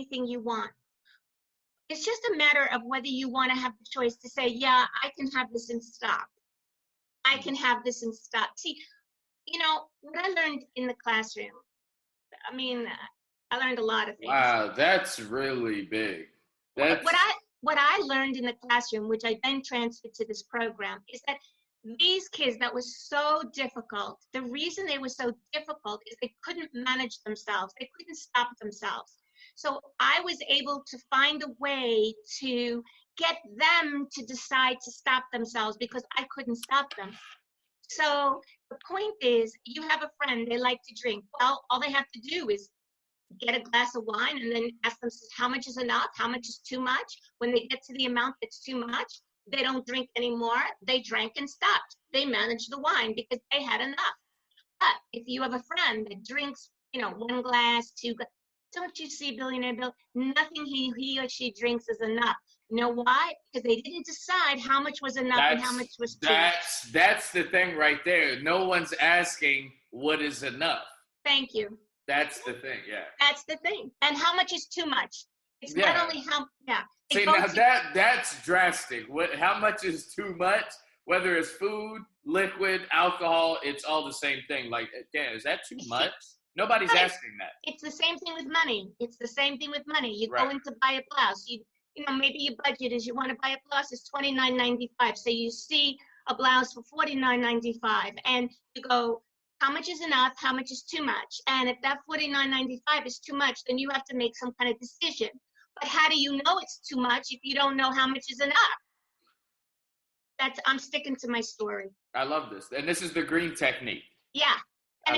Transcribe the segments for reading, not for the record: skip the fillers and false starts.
anything you want. It's just a matter of whether you want to have the choice to say, yeah, I can have this and stop. I can have this and stop. See, what I learned in the classroom, I mean, I learned a lot of things. Wow, that's really big. What I learned in the classroom, which I then transferred to this program, is that these kids that was so difficult, the reason they were so difficult is they couldn't manage themselves. They couldn't stop themselves. So I was able to find a way to get them to decide to stop themselves because I couldn't stop them. So the point is, you have a friend, they like to drink. Well, all they have to do is get a glass of wine and then ask them how much is enough, how much is too much. When they get to the amount that's too much, they don't drink anymore. They drank and stopped. They managed the wine because they had enough. But if you have a friend that drinks, 1 glass, 2 glass, don't you see, Billionaire Bill? Nothing he or she drinks is enough. You know why? Because they didn't decide how much was enough and how much was too much. That's the thing right there. No one's asking what is enough. Thank you. That's the thing, yeah. That's the thing. And how much is too much? It's not only how, yeah. See, now that's drastic. How much is too much? Whether it's food, liquid, alcohol, it's all the same thing. Like, yeah, is that too much? Nobody's asking that. It's the same thing with money. It's the same thing with money. You go in to buy a blouse. Maybe your budget is you want to buy a blouse, it's $29.95. So you see a blouse for $49.95, and you go, how much is enough? How much is too much? And if that $49.95 is too much, then you have to make some kind of decision. But how do you know it's too much if you don't know how much is enough? I'm sticking to my story. I love this, and this is the green technique. Yeah, and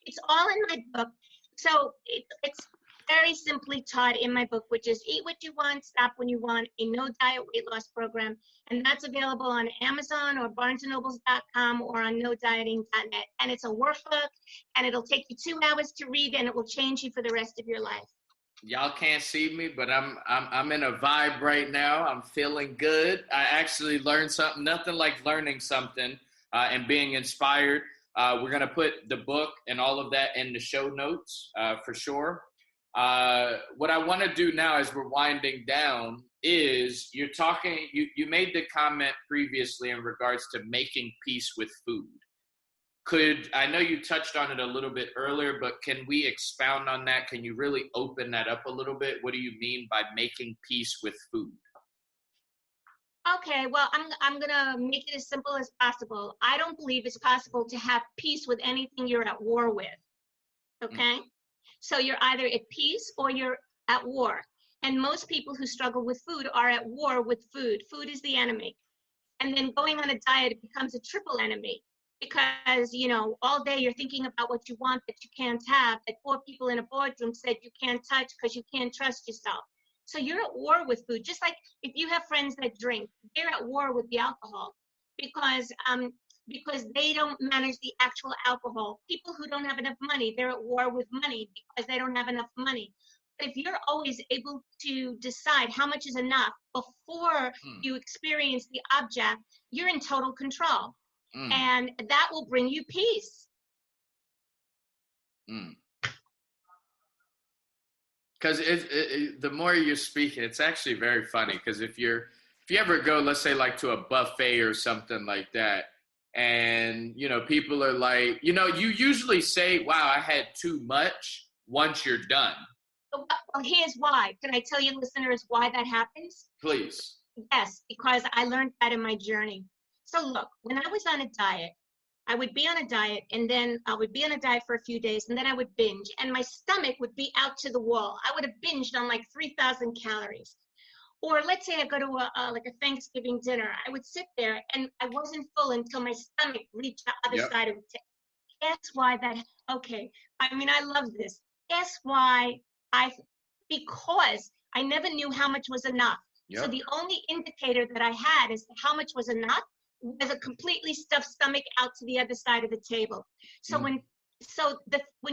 it's all in my book. So it's very simply taught in my book, which is Eat What You Want, Stop When You Want, a no diet weight loss program. And that's available on Amazon or barnesandnobles.com or on nodieting.net. And it's a workbook, and it'll take you 2 hours to read, and it will change you for the rest of your life. Y'all can't see me, but I'm in a vibe right now. I'm feeling good. I actually learned something, nothing like learning something and being inspired. We're going to put the book and all of that in the show notes for sure. What I want to do now as we're winding down is you made the comment previously in regards to making peace with food. I know you touched on it a little bit earlier, but can we expound on that? Can you really open that up a little bit? What do you mean by making peace with food? Okay, well, I'm going to make it as simple as possible. I don't believe it's possible to have peace with anything you're at war with, okay? So you're either at peace or you're at war. And most people who struggle with food are at war with food. Food is the enemy. And then going on a diet, it becomes a triple enemy because, all day you're thinking about what you want that you can't have, that 4 people in a boardroom said you can't touch because you can't trust yourself. So you're at war with food. Just like if you have friends that drink, they're at war with the alcohol because they don't manage the actual alcohol. People who don't have enough money, they're at war with money because they don't have enough money. But if you're always able to decide how much is enough before you experience the object, you're in total control. And that will bring you peace. Because the more you're speaking, it's actually very funny. Because if you ever go, let's say like to a buffet or something like that, and people are like, you usually say, "Wow, I had too much." Once you're done. Well, here's why. Can I tell you, listeners, why that happens? Please. Yes, because I learned that in my journey. So look, when I was on a diet, I would be on a diet, and then I would be on a diet for a few days, and then I would binge, and my stomach would be out to the wall. I would have binged on like 3,000 calories. Or let's say I go to a Thanksgiving dinner. I would sit there, and I wasn't full until my stomach reached the other side of the table. Guess why that? Okay, I love this. Guess why? Because I never knew how much was enough. So the only indicator that I had as to how much was enough was a completely stuffed stomach out to the other side of the table. So when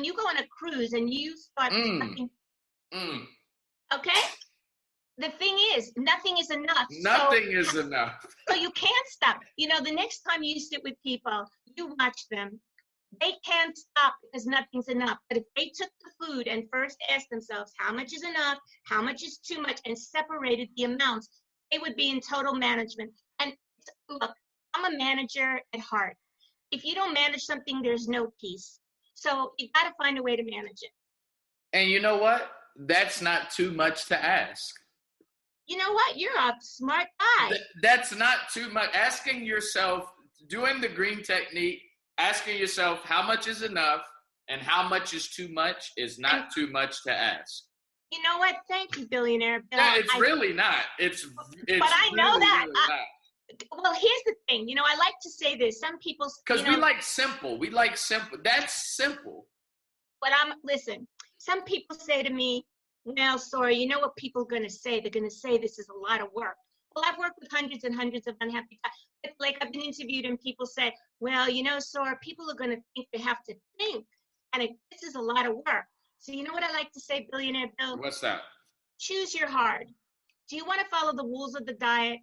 you go on a cruise and you start stuffing, okay? The thing is, nothing is enough. Nothing is enough. So you can't stop. The next time you sit with people, you watch them. They can't stop because nothing's enough. But if they took the food and first asked themselves, how much is enough? How much is too much? And separated the amounts, they would be in total management. And look, I'm a manager at heart. If you don't manage something, there's no peace. So you got to find a way to manage it. And you know what? That's not too much to ask. You know what? You're a smart guy. That's not too much. Asking yourself, doing the green technique, asking yourself how much is enough and how much is too much is not too much to ask. You know what? Thank you, Billionaire Bill. Yeah, it's really not. It's but I know really, that. Really well, here's the thing. You know, I like to say this. Some people, because we like simple. We like simple. That's simple. But listen. Some people say to me, "Well, Sora, you know what people are going to say? They're going to say this is a lot of work." Well, I've worked with hundreds and hundreds of unhappy guys. Like I've been interviewed and people say, "Well, you know, Sora, people are going to think they have to think, and this is a lot of work." So you know what I like to say, Billionaire Bill? What's that? Choose your hard. Do you want to follow the rules of the diet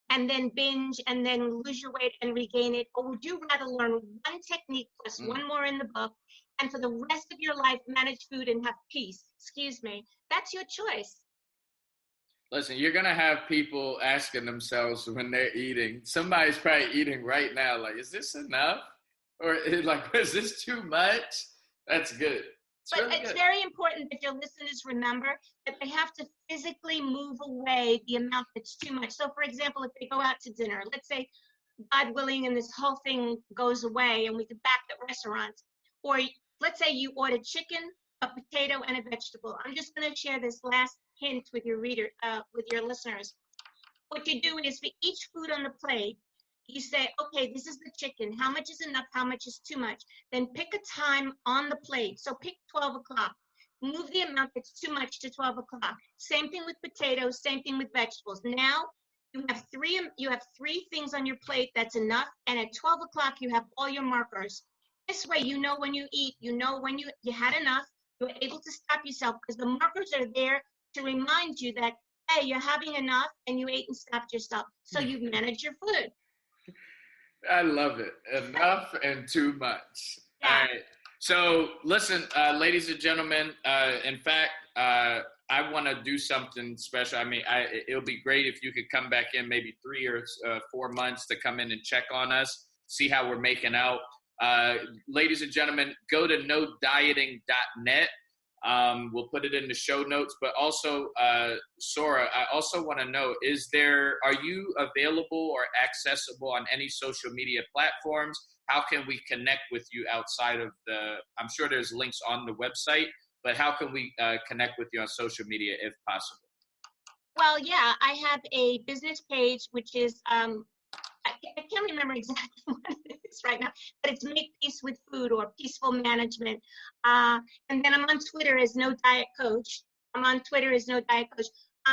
and then binge and then lose your weight and regain it? Or would you rather learn one technique plus one more in the book and for the rest of your life manage food and have peace? Excuse me. That's your choice. Listen, you're going to have people asking themselves when they're eating. Somebody's probably eating right now like, is this enough? Or like, is this too much? That's good. But really it's very important that your listeners remember that they have to physically move away the amount that's too much. So, for example, if they go out to dinner, let's say, God willing, and this whole thing goes away and we get back at restaurants, or let's say you ordered chicken, a potato, and a vegetable. I'm just going to share this last hint with your with your listeners. What you do is for each food on the plate, you say, okay, this is the chicken. How much is enough? How much is too much? Then pick a time on the plate. So pick 12 o'clock. Move the amount that's too much to 12 o'clock. Same thing with potatoes. Same thing with vegetables. Now you have three things on your plate that's enough. And at 12 o'clock, you have all your markers. This way, you know when you eat. You know when you had enough. You're able to stop yourself because the markers are there to remind you that, hey, you're having enough and you ate and stopped yourself. So you manage your food. I love it. Enough and too much. Yeah. All right. So listen, ladies and gentlemen, in fact, I want to do something special. I mean, it'll be great if you could come back in maybe 3 or 4 months to come in and check on us, see how we're making out. Ladies and gentlemen, go to nodieting.net. We'll put it in the show notes, but also, Sora, I also want to know, are you available or accessible on any social media platforms? How can we connect with you outside of I'm sure there's links on the website, but how can we connect with you on social media if possible? Well, yeah, I have a business page, which is, I can't remember exactly what it is right now, but it's Make Peace with Food or Peaceful Management. And then I'm on Twitter as No Diet Coach. I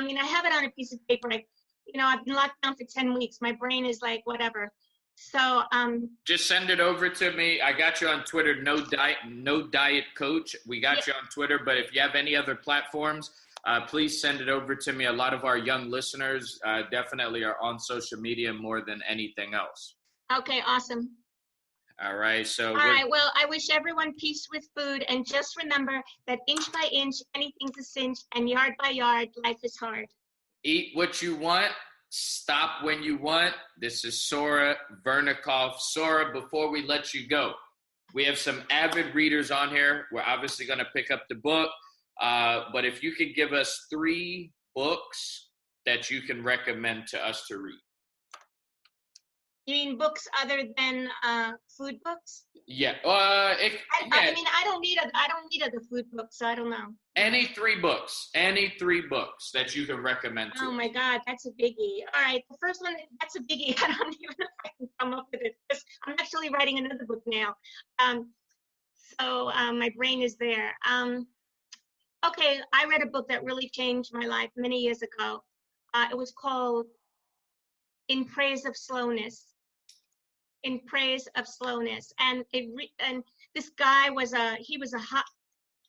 mean, I have it on a piece of paper. I've been locked down for 10 weeks. My brain is like, whatever. So just send it over to me. I got you on Twitter, No Diet Coach. We got you on Twitter, but if you have any other platforms, please send it over to me. A lot of our young listeners definitely are on social media more than anything else. Okay, awesome. All right. All right. Well, I wish everyone peace with food. And just remember that inch by inch, anything's a cinch, and yard by yard, life is hard. Eat what you want. Stop when you want. This is Sora Vernikoff. Sora, before we let you go, we have some avid readers on here. We're obviously going to pick up the book. But if you could give us 3 books that you can recommend to us to read. You mean books other than food books? Yeah. I mean, I don't need other food books, so I don't know. Any 3 books that you can recommend to us. Oh my God, that's a biggie. All right, the first one, that's a biggie. I don't even know if I can come up with it. I'm actually writing another book now. So my brain is there. Okay, I read a book that really changed my life many years ago. It was called In Praise of Slowness. In Praise of Slowness. And this guy he was a hot,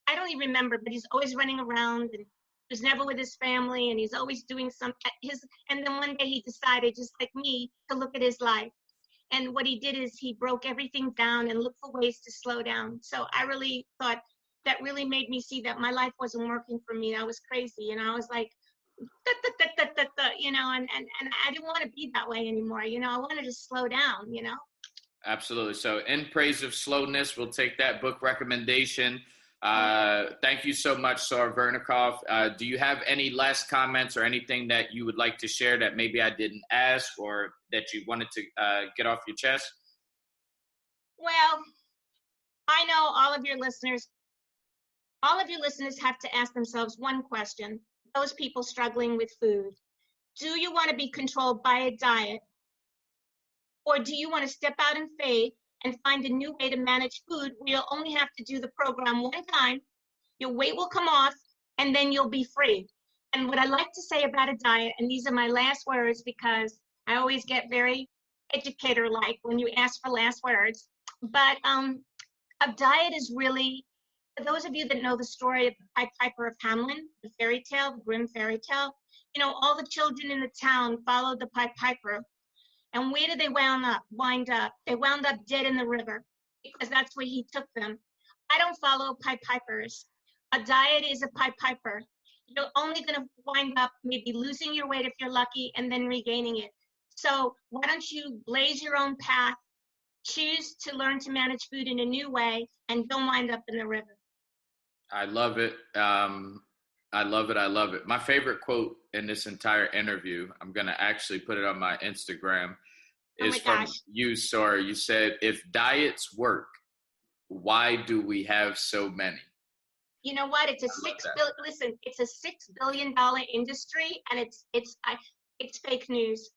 I don't even remember, but he's always running around and he was never with his family and he's always doing and then one day he decided, just like me, to look at his life. And what he did is he broke everything down and looked for ways to slow down. So I really thought that really made me see that my life wasn't working for me. I was crazy. And I was like, and I didn't want to be that way anymore. I wanted to slow down. Absolutely. So in praise of slowness, we'll take that book recommendation. Thank you so much, Sora Vernikoff. Do you have any last comments or anything that you would like to share that maybe I didn't ask or that you wanted to get off your chest? Well, I know all of your listeners have to ask themselves one question. Those people struggling with food. Do you want to be controlled by a diet? Or do you want to step out in faith and find a new way to manage food where you'll only have to do the program one time, your weight will come off, and then you'll be free? And what I like to say about a diet, and these are my last words because I always get very educator-like when you ask for last words, but a diet is really, for those of you that know the story of the Pied Piper of Hamelin, the fairy tale, the Grimm fairy tale, all the children in the town followed the Pied Piper. And where did they wind up? They wound up dead in the river because that's where he took them. I don't follow Pied Pipers. A diet is a Pied Piper. You're only going to wind up maybe losing your weight if you're lucky and then regaining it. So why don't you blaze your own path, choose to learn to manage food in a new way, and don't wind up in the river. I love it. I love it. I love it. My favorite quote in this entire interview, I'm going to actually put it on my Instagram, is from you, Sora. You said, if diets work, why do we have so many? You know what? It's a it's a $6 billion industry, and it's fake news.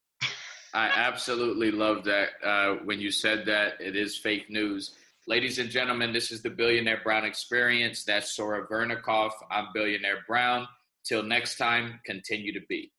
I absolutely love that. When you said that, it is fake news. Ladies and gentlemen, this is the Billionaire Brown Experience. That's Sora Vernikoff. I'm Billionaire Brown. Till next time, continue to be.